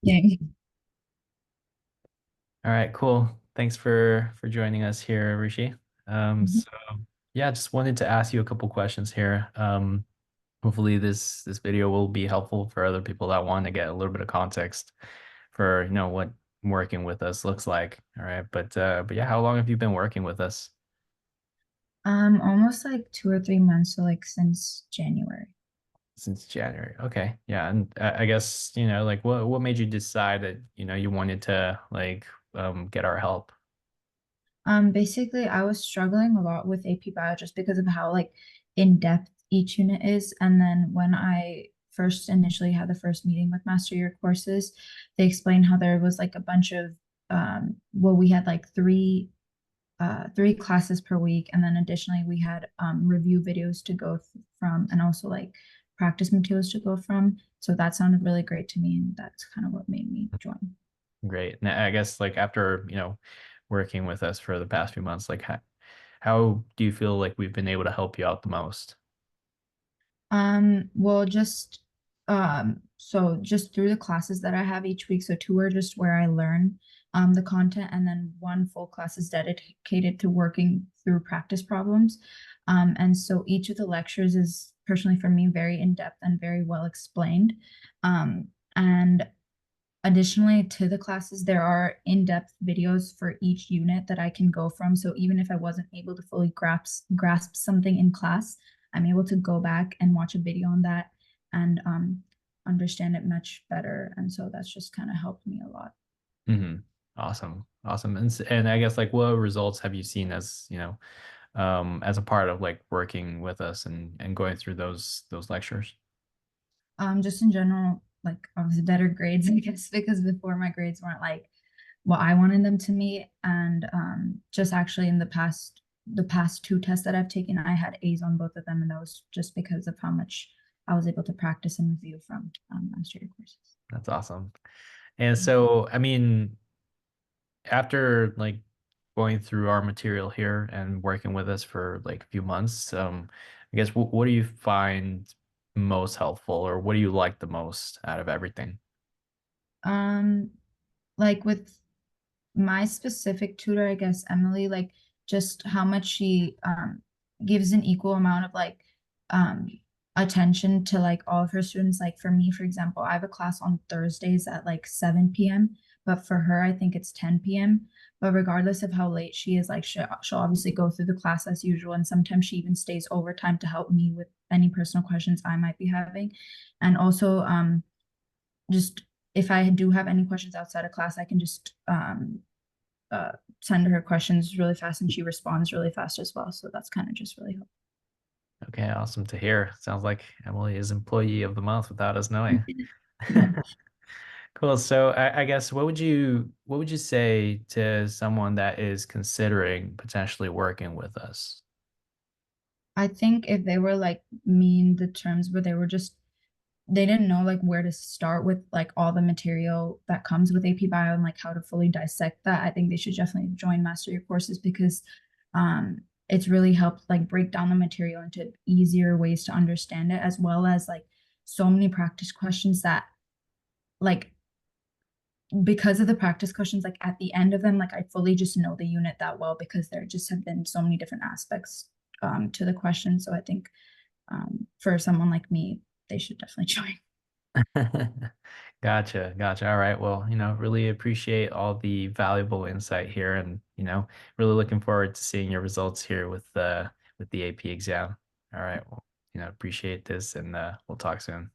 Yeah. All right, cool. Thanks for joining us here, Arushi. Mhm. So yeah, just wanted to ask you a couple questions here. Hopefully this video will be helpful for other people that want to get a little bit of context for what working with us looks like. All right, but yeah, how long have you been working with us? Almost like 2 or 3 months, so like since January. Since January. Okay, yeah, and I guess like what made you decide that you wanted to like get our help? Basically, I was struggling a lot with AP Bio just because of how like in depth each unit is. And then when I first initially had the first meeting with Master Your Courses, they explained how there was like a bunch of well, we had like three classes per week, and then additionally we had review videos to go from, and also like practice materials to go from. So that sounded really great to me, and that's kind of what made me join. Great. And I guess like after, working with us for the past few months, like how do you feel like we've been able to help you out the most? Well, just through the classes that I have each week. So two are just where I learn the content, and then one full class is dedicated to working through practice problems. And so each of the lectures is personally for me very in-depth and very well explained. And additionally to the classes, there are in-depth videos for each unit that I can go from. So even if I wasn't able to fully grasp something in class, I'm able to go back and watch a video on that and understand it much better. And so that's just kind of helped me a lot. Hmm. Awesome. Awesome. And I guess like what results have you seen as a part of like working with us and going through those lectures? Just in general, like obviously better grades, I guess, because before my grades weren't like what I wanted them to meet. And just actually in the past two tests that I've taken, I had A's on both of them, and that was just because of how much I was able to practice and review from MasterYourCourses. That's awesome. And so, I mean, after like going through our material here and working with us for like a few months, I guess what do you find most helpful or what do you like the most out of everything? Um, like with my specific tutor, I guess Emily, like just how much she gives an equal amount of like um attention to like all of her students. Like for me, for example, I have a class on Thursdays at like 7 p.m., but for her, I think it's 10 p.m. But regardless of how late she is, like she'll obviously go through the class as usual. And sometimes she even stays overtime to help me with any personal questions I might be having. And also just if I do have any questions outside of class, I can just uh, send her questions really fast, and she responds really fast as well. So that's kind of just really helpful. Okay, awesome to hear. Sounds like Emily is employee of the month without us knowing. Yeah. Cool. So I guess what would you say to someone that is considering potentially working with us? I think if they were like me in the terms where they didn't know like where to start with like all the material that comes with AP Bio and like how to fully dissect that, I think they should definitely join Master Your Courses because it's really helped like break down the material into easier ways to understand it, as well as like so many practice questions that like because of the practice questions, like at the end of them, like I fully just know the unit that well because there just have been so many different aspects to the question. So I think for someone like me, they should definitely join. Gotcha, gotcha. All right. Well, really appreciate all the valuable insight here and, really looking forward to seeing your results here with the AP exam. All right. Well, appreciate this and we'll talk soon.